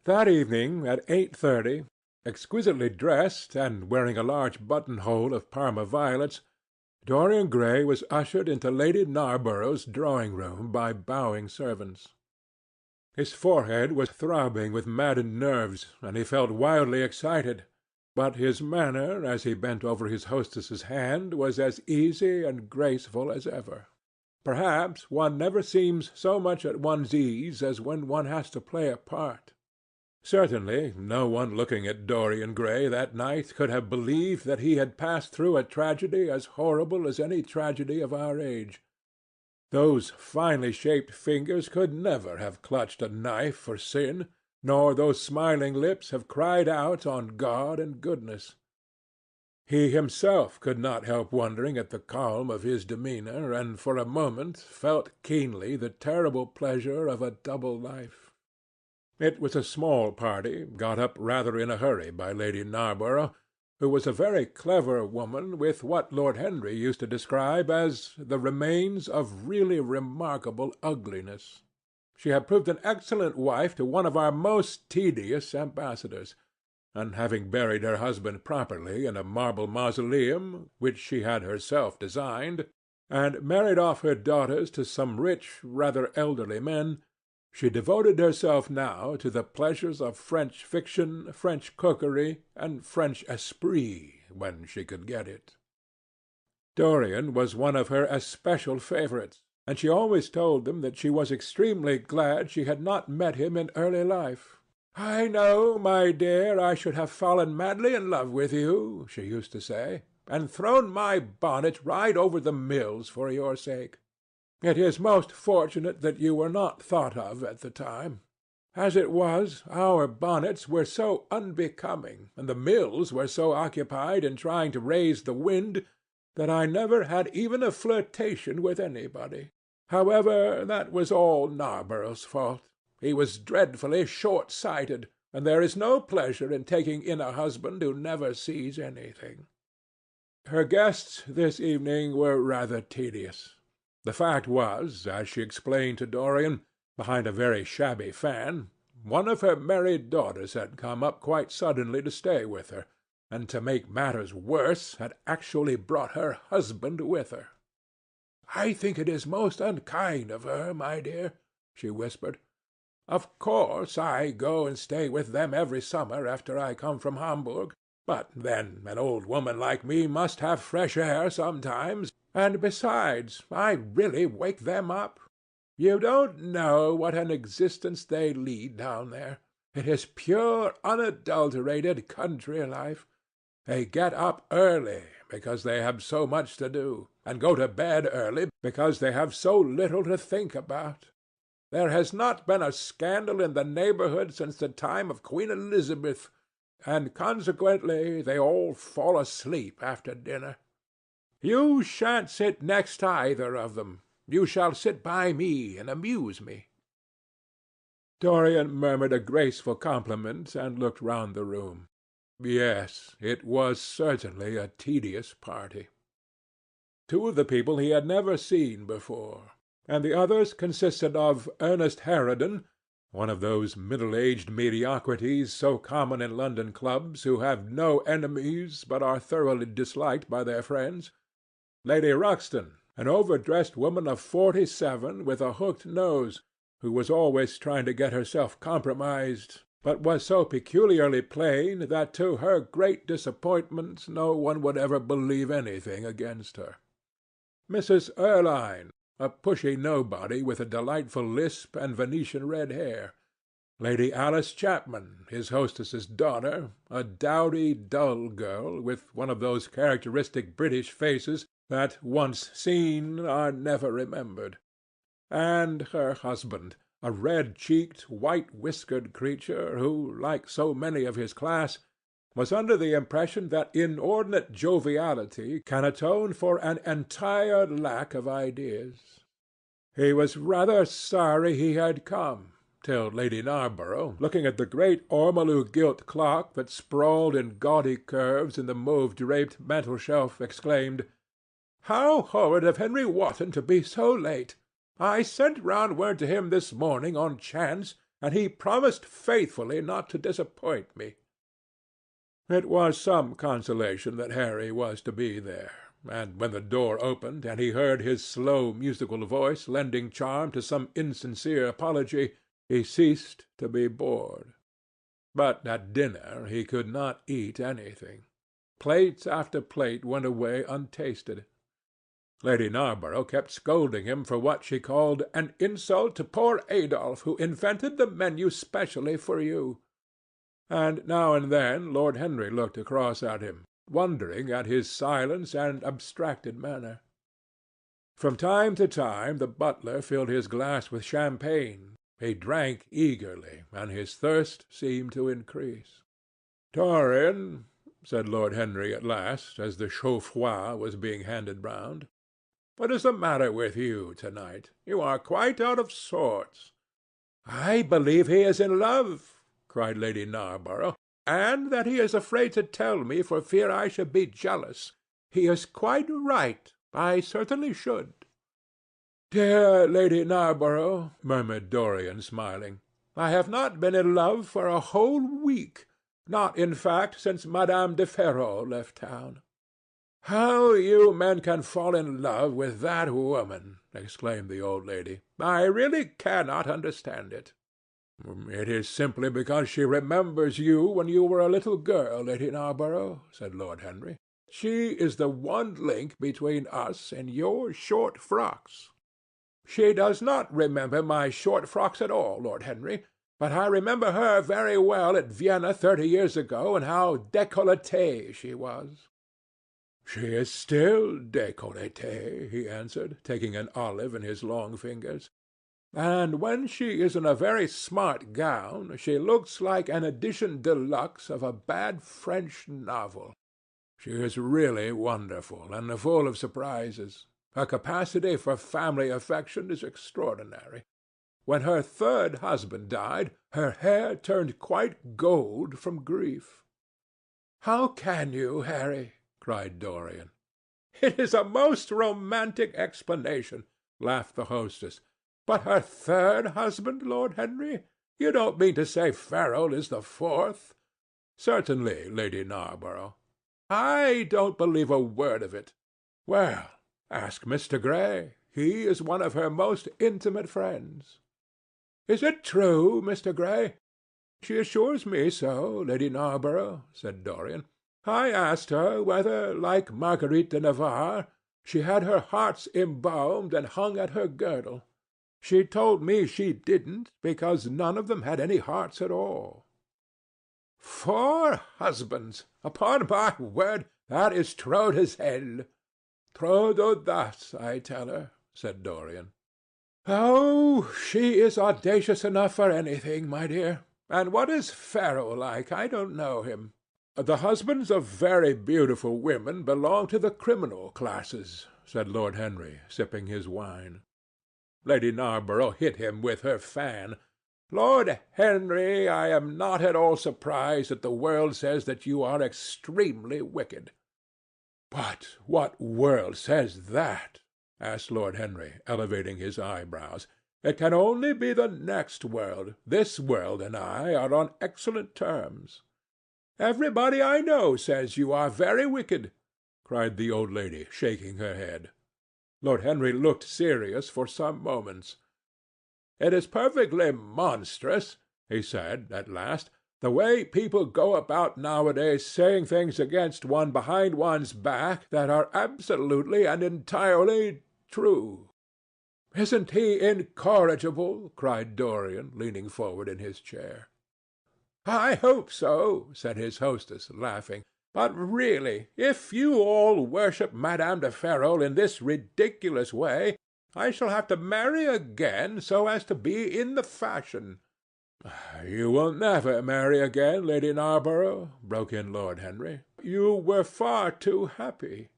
That evening at 8:30, exquisitely dressed and wearing a large buttonhole of Parma violets, Dorian Gray was ushered into Lady Narborough's drawing-room by bowing servants. His forehead was throbbing with maddened nerves, and he felt wildly excited, but his manner, as he bent over his hostess's hand, was as easy and graceful as ever. Perhaps one never seems so much at one's ease as when one has to play a part. Certainly no one looking at Dorian Gray that night could have believed that he had passed through a tragedy as horrible as any tragedy of our age. Those finely shaped fingers could never have clutched a knife for sin, nor those smiling lips have cried out on God and goodness. He himself could not help wondering at the calm of his demeanour, and for a moment felt keenly the terrible pleasure of a double life. It was a small party, got up rather in a hurry by Lady Narborough, who was a very clever woman with what Lord Henry used to describe as the remains of really remarkable ugliness. She had proved an excellent wife to one of our most tedious ambassadors, and having buried her husband properly in a marble mausoleum, which she had herself designed, and married off her daughters to some rich, rather elderly men, she devoted herself now to the pleasures of French fiction, French cookery, and French esprit, when she could get it. Dorian was one of her especial favourites, and she always told them that she was extremely glad she had not met him in early life. "I know, my dear, I should have fallen madly in love with you," she used to say, "and thrown my bonnet right over the mills for your sake. It is most fortunate that you were not thought of at the time. As it was, our bonnets were so unbecoming, and the mills were so occupied in trying to raise the wind, that I never had even a flirtation with anybody. However, that was all Narborough's fault. He was dreadfully short-sighted, and there is no pleasure in taking in a husband who never sees anything." Her guests this evening were rather tedious. The fact was, as she explained to Dorian, behind a very shabby fan, one of her married daughters had come up quite suddenly to stay with her, and to make matters worse had actually brought her husband with her. "I think it is most unkind of her, my dear," she whispered. "Of course I go and stay with them every summer after I come from Hamburg, but then an old woman like me must have fresh air sometimes, and besides, I really wake them up. You don't know what an existence they lead down there. It is pure, unadulterated country life. They get up early because they have so much to do, and go to bed early because they have so little to think about. There has not been a scandal in the neighbourhood since the time of Queen Elizabeth, and consequently they all fall asleep after dinner. You shan't sit next either of them. You shall sit by me and amuse me." Dorian murmured a graceful compliment and looked round the room. Yes, it was certainly a tedious party. Two of the people he had never seen before, and the others consisted of Ernest Harridan, one of those middle-aged mediocrities so common in London clubs, who have no enemies but are thoroughly disliked by their friends; Lady Ruxton, an overdressed woman of 47 with a hooked nose, who was always trying to get herself compromised, but was so peculiarly plain that to her great disappointment no one would ever believe anything against her; Mrs. Erlynne, a pushy nobody with a delightful lisp and Venetian red hair; Lady Alice Chapman, his hostess's daughter, a dowdy, dull girl, with one of those characteristic British faces that, once seen, are never remembered; and her husband, a red-cheeked, white-whiskered creature who, like so many of his class, was under the impression that inordinate joviality can atone for an entire lack of ideas. He was rather sorry he had come, till Lady Narborough, looking at the great ormolu gilt clock that sprawled in gaudy curves in the mauve-draped mantel-shelf, exclaimed, "How horrid of Henry Wotton to be so late! I sent round word to him this morning on chance, and he promised faithfully not to disappoint me." It was some consolation that Harry was to be there, and when the door opened and he heard his slow musical voice lending charm to some insincere apology, he ceased to be bored. But at dinner he could not eat anything. Plate after plate went away untasted. Lady Narborough kept scolding him for what she called an insult to poor Adolphe, who invented the menu specially for you. And now and then Lord Henry looked across at him, wondering at his silence and abstracted manner. From time to time the butler filled his glass with champagne. He drank eagerly, and his thirst seemed to increase. "Dorian," said Lord Henry at last, as the chaud-froid was being handed round, "what is the matter with you to-night? You are quite out of sorts." "I believe he is in love," cried Lady Narborough, "and that he is afraid to tell me for fear I should be jealous. He is quite right. I certainly should." "Dear Lady Narborough," murmured Dorian, smiling, "I have not been in love for a whole week, not, in fact, since Madame de Ferrol left town." "How you men can fall in love with that woman!" exclaimed the old lady. "I really cannot understand it." "It is simply because she remembers you when you were a little girl, Lady Narborough," said Lord Henry. "She is the one link between us and your short frocks." "She does not remember my short frocks at all, Lord Henry, but I remember her very well at Vienna 30 years ago, and how décolletée she was." "She is still décolletée," he answered, taking an olive in his long fingers. "And when she is in a very smart gown, she looks like an edition de luxe of a bad French novel. She is really wonderful, and full of surprises. Her capacity for family affection is extraordinary. When her third husband died, her hair turned quite gold from grief." "How can you, Harry?" cried Dorian. "It is a most romantic explanation," laughed the hostess. "But her third husband, Lord Henry? You don't mean to say Ferrol is the fourth?" "Certainly, Lady Narborough." "I don't believe a word of it." "Well, ask Mr. Gray. He is one of her most intimate friends." "Is it true, Mr. Gray?" "She assures me so, Lady Narborough," said Dorian. "I asked her whether, like Marguerite de Navarre, she had her hearts embalmed and hung at her girdle. She told me she didn't, because none of them had any hearts at all." "4 husbands! Upon my word, that is trop de zèle." "Trop d'audace, I tell her," said Dorian. "Oh, she is audacious enough for anything, my dear. And what is Ferrol like? I don't know him." "The husbands of very beautiful women belong to the criminal classes," said Lord Henry, sipping his wine. Lady Narborough hit him with her fan. "Lord Henry, I am not at all surprised that the world says that you are extremely wicked." "But what world says that?" asked Lord Henry, elevating his eyebrows. "It can only be the next world. This world and I are on excellent terms." "Everybody I know says you are very wicked," cried the old lady, shaking her head. Lord Henry looked serious for some moments. "It is perfectly monstrous," he said at last, "the way people go about nowadays saying things against one behind one's back that are absolutely and entirely true." "Isn't he incorrigible?" cried Dorian, leaning forward in his chair. "I hope so," said his hostess, laughing. "But really, if you all worship Madame de Ferrol in this ridiculous way, I shall have to marry again so as to be in the fashion." "You will never marry again, Lady Narborough," broke in Lord Henry. "You were far too happy.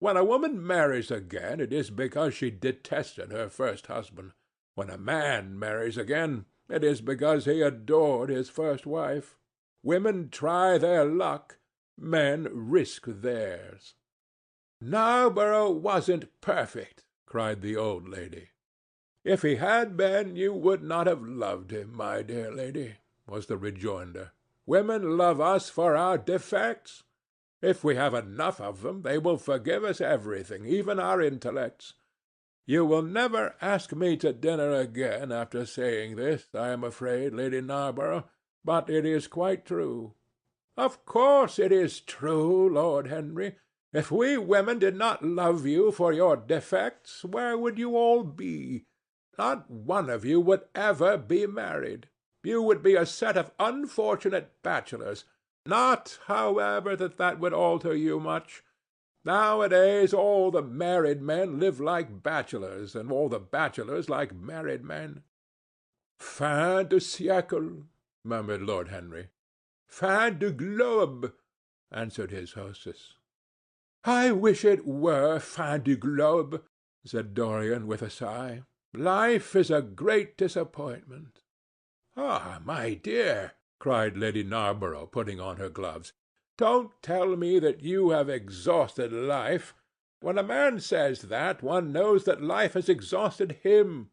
When a woman marries again, it is because she detested her first husband. When a man marries again, it is because he adored his first wife. Women try their luck. Men risk theirs." "Narborough wasn't perfect," cried the old lady. If he had been, you would not have loved him, my dear lady, was the rejoinder. Women love us for our defects. If we have enough of them, they will forgive us everything, even our intellects. You will never ask me to dinner again after saying this, I am afraid, Lady Narborough, but it is quite true. Of course it is true, Lord Henry. If we women did not love you for your defects, where would you all be? Not one of you would ever be married. You would be a set of unfortunate bachelors. Not, however, that would alter you much. Nowadays all the married men live like bachelors, and all the bachelors like married men. Fin de siècle, murmured Lord Henry. Fin de globe, answered his hostess. I wish it were fin du globe, said Dorian with a sigh. Life is a great disappointment. Ah, my dear, cried Lady Narborough, putting on her gloves, don't tell me that you have exhausted life. When a man says that, one knows that life has exhausted him.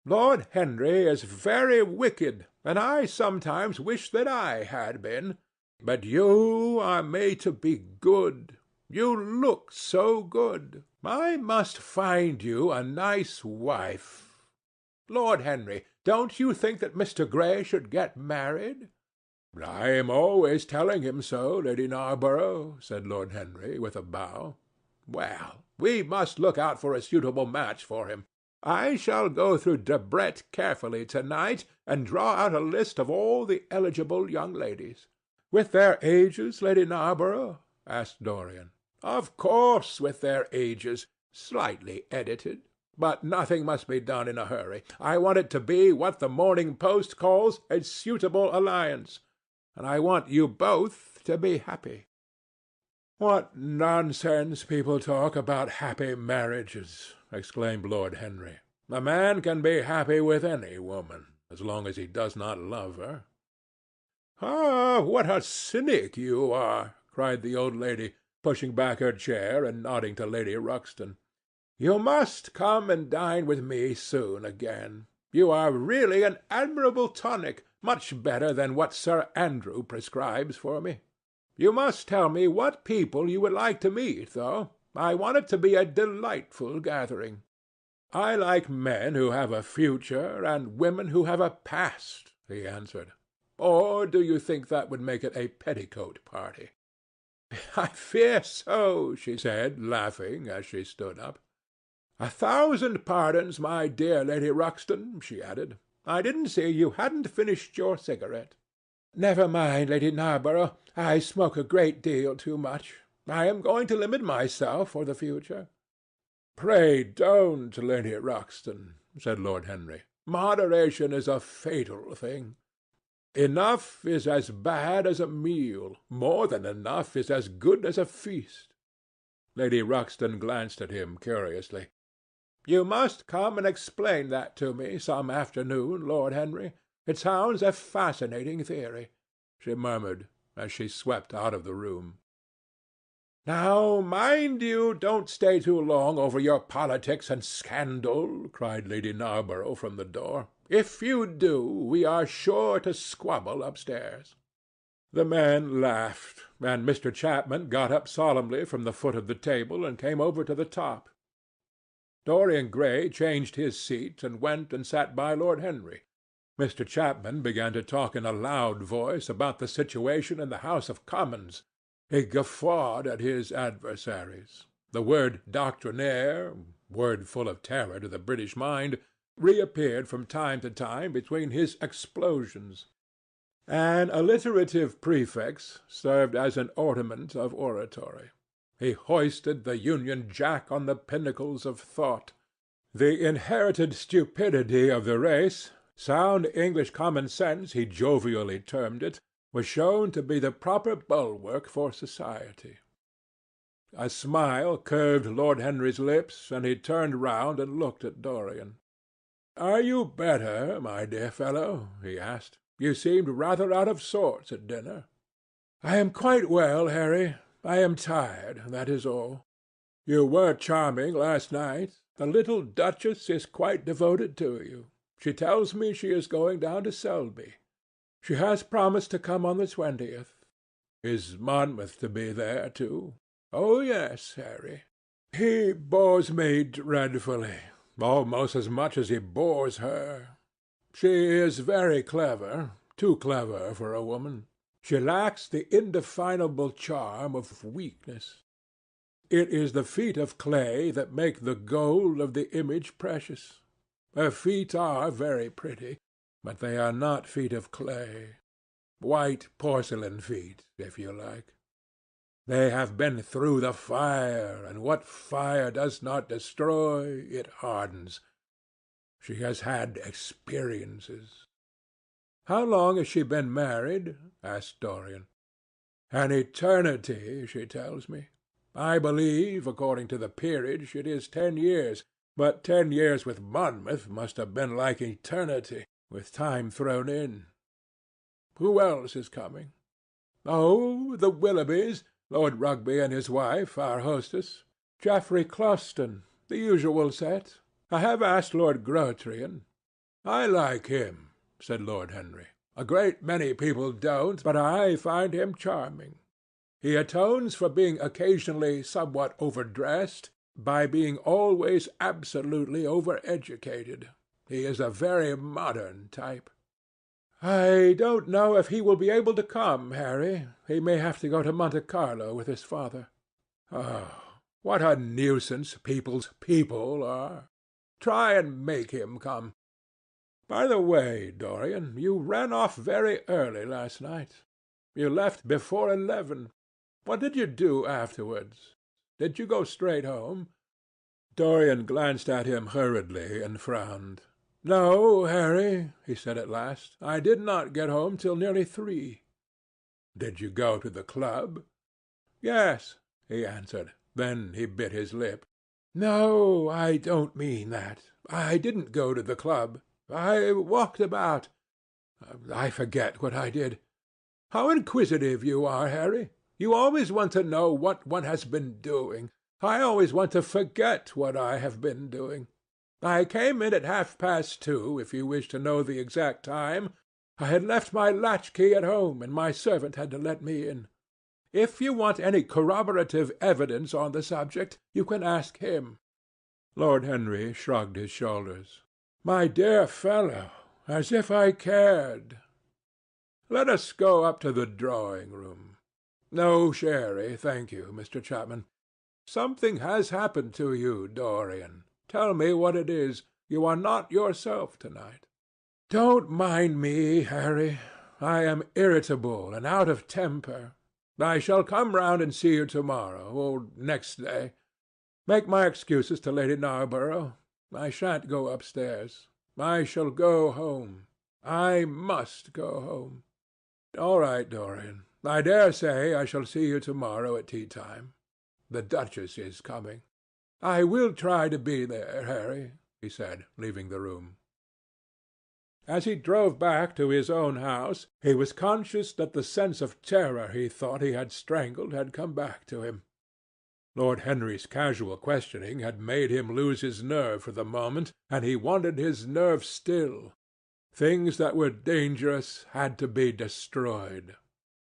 Lord Henry is very wicked, and I sometimes wish that I had been. But you are made to be good. You look so good. I must find you a nice wife. Lord Henry, don't you think that Mr. Gray should get married? I am always telling him so, Lady Narborough, said Lord Henry, with a bow. Well, we must look out for a suitable match for him. I shall go through Debrett carefully to-night and draw out a list of all the eligible young ladies. With their ages, Lady Narborough? Asked Dorian. Of course, with their ages, slightly edited. But nothing must be done in a hurry. I want it to be what the Morning Post calls a suitable alliance, and I want you both to be happy. What nonsense people talk about happy marriages, exclaimed Lord Henry. A man can be happy with any woman, as long as he does not love her. Ah, what a cynic you are, cried the old lady, pushing back her chair and nodding to Lady Ruxton. You must come and dine with me soon again. You are really an admirable tonic, much better than what Sir Andrew prescribes for me. You must tell me what people you would like to meet, though. I want it to be a delightful gathering. I like men who have a future and women who have a past, he answered. Or do you think that would make it a petticoat party? I fear so, she said, laughing as she stood up. 1,000 pardons, my dear Lady Ruxton, she added. I didn't see you hadn't finished your cigarette. Never mind, Lady Narborough. I smoke a great deal too much. I am going to limit myself for the future. Pray don't, Lady Ruxton, said Lord Henry. Moderation is a fatal thing. Enough is as bad as a meal. More than enough is as good as a feast. Lady Ruxton glanced at him curiously. You must come and explain that to me some afternoon, Lord Henry. It sounds a fascinating theory, she murmured as she swept out of the room. Now, mind you don't stay too long over your politics and scandal, cried Lady Narborough from the door. If you do, we are sure to squabble upstairs. The men laughed, and Mr. Chapman got up solemnly from the foot of the table and came over to the top. Dorian Gray changed his seat and went and sat by Lord Henry. Mr. Chapman began to talk in a loud voice about the situation in the House of Commons. He guffawed at his adversaries. The word doctrinaire, word full of terror to the British mind, reappeared from time to time between his explosions. An alliterative prefix served as an ornament of oratory. He hoisted the Union Jack on the pinnacles of thought. The inherited stupidity of the race, sound English common sense he jovially termed it, was shown to be the proper bulwark for society. A smile curved Lord Henry's lips, and he turned round and looked at Dorian. "Are you better, my dear fellow?" he asked. "You seemed rather out of sorts at dinner." "I am quite well, Harry. I am tired, that is all." "You were charming last night. The little duchess is quite devoted to you. She tells me she is going down to Selby. She has promised to come on the 20th. Is Monmouth to be there, too? Oh, yes, Harry. He bores me dreadfully, almost as much as he bores her. She is very clever, too clever for a woman. She lacks the indefinable charm of weakness. It is the feet of clay that make the gold of the image precious. Her feet are very pretty, but they are not feet of clay. White porcelain feet, if you like. They have been through the fire, and what fire does not destroy, it hardens. She has had experiences. How long has she been married? Asked Dorian. An eternity, she tells me. I believe, according to the peerage, it is 10 years, but 10 years with Monmouth must have been like eternity, with time thrown in. Who else is coming? Oh, the Willoughbys, Lord Rugby and his wife, our hostess. Geoffrey Clouston, the usual set. I have asked Lord Grotrian. I like him, said Lord Henry. A great many people don't, but I find him charming. He atones for being occasionally somewhat overdressed by being always absolutely over-educated. He is a very modern type. I don't know if he will be able to come, Harry. He may have to go to Monte Carlo with his father. Oh, what a nuisance people's people are. Try and make him come. By the way, Dorian, you ran off very early last night. You left before 11. What did you do afterwards? Did you go straight home? Dorian glanced at him hurriedly and frowned. No, Harry, he said at last. I did not get home till nearly 3. Did you go to the club? Yes, he answered. Then he bit his lip. No, I don't mean that. I didn't go to the club. I walked about. I forget what I did. How inquisitive you are, Harry. You always want to know what one has been doing. I always want to forget what I have been doing. I came in at 2:30, if you wish to know the exact time. I had left my latchkey at home, and my servant had to let me in. If you want any corroborative evidence on the subject, you can ask him. Lord Henry shrugged his shoulders. My dear fellow, as if I cared. Let us go up to the drawing-room. No sherry, thank you, Mr. Chapman. Something has happened to you, Dorian. Tell me what it is. You are not yourself tonight. Don't mind me, Harry. I am irritable and out of temper. I shall come round and see you tomorrow, or next day. Make my excuses to Lady Narborough. I shan't go upstairs. I shall go home. I must go home. All right, Dorian. I dare say I shall see you tomorrow at tea-time. The Duchess is coming. I will try to be there, Harry, he said, leaving the room. As he drove back to his own house, he was conscious that the sense of terror he thought he had strangled had come back to him. Lord Henry's casual questioning had made him lose his nerve for the moment, and he wanted his nerve still. Things that were dangerous had to be destroyed.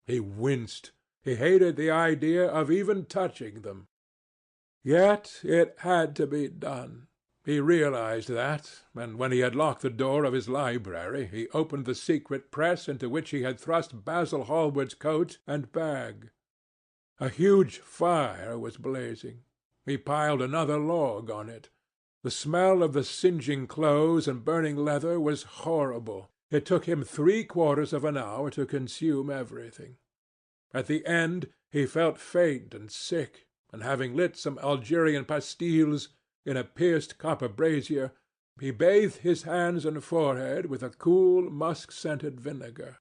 He winced. He hated the idea of even touching them. Yet it had to be done. He realized that, and when he had locked the door of his library, he opened the secret press into which he had thrust Basil Hallward's coat and bag. A huge fire was blazing. He piled another log on it. The smell of the singeing clothes and burning leather was horrible. It took him 3/4 of an hour to consume everything. At the end he felt faint and sick, and having lit some Algerian pastilles in a pierced copper brazier, he bathed his hands and forehead with a cool, musk-scented vinegar.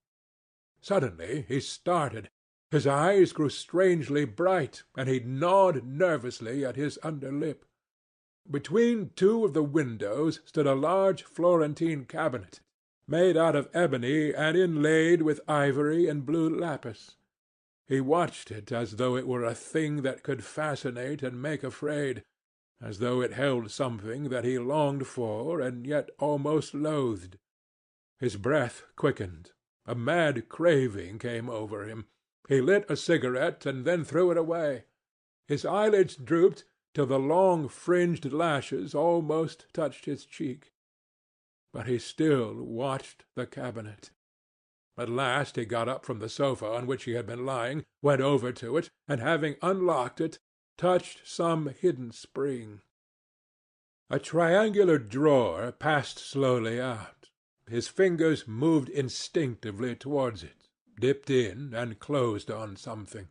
Suddenly he started. His eyes grew strangely bright, and he gnawed nervously at his under lip. Between 2 of the windows stood a large Florentine cabinet, made out of ebony and inlaid with ivory and blue lapis. He watched it as though it were a thing that could fascinate and make afraid, as though it held something that he longed for and yet almost loathed. His breath quickened. A mad craving came over him. He lit a cigarette and then threw it away. His eyelids drooped till the long fringed lashes almost touched his cheek. But he still watched the cabinet. At last he got up from the sofa on which he had been lying, went over to it, and having unlocked it, touched some hidden spring. A triangular drawer passed slowly out. His fingers moved instinctively towards it, dipped in, and closed on something.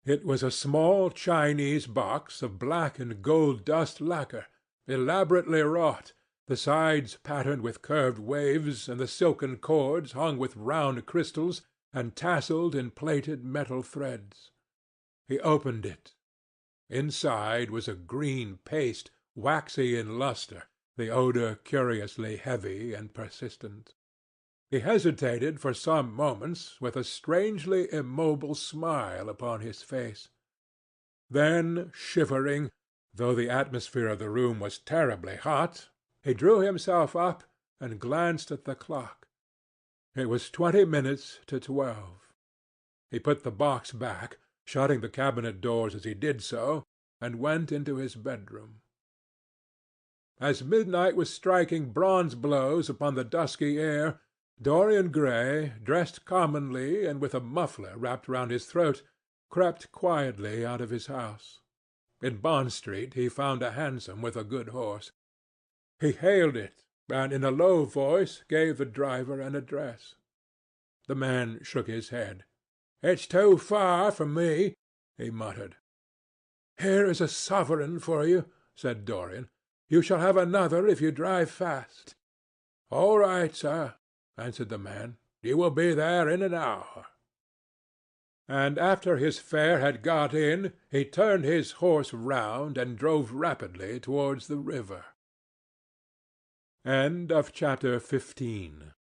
It was a small Chinese box of black and gold dust lacquer, elaborately wrought, the sides patterned with curved waves, and the silken cords hung with round crystals and tasselled in plaited metal threads. He opened it. Inside was a green paste, waxy in lustre, the odour curiously heavy and persistent. He hesitated for some moments, with a strangely immobile smile upon his face. Then, shivering, though the atmosphere of the room was terribly hot, he drew himself up and glanced at the clock. It was 20 minutes to 12. He put the box back, shutting the cabinet doors as he did so, and went into his bedroom. As midnight was striking bronze blows upon the dusky air, Dorian Gray, dressed commonly and with a muffler wrapped round his throat, crept quietly out of his house. In Bond Street he found a hansom with a good horse. He hailed it, and in a low voice gave the driver an address. The man shook his head. "It's too far for me," he muttered. "Here is a sovereign for you," said Dorian. "You shall have another if you drive fast." "All right, sir," answered the man. "You will be there in an hour." And after his fare had got in, he turned his horse round and drove rapidly towards the river. Chapter 15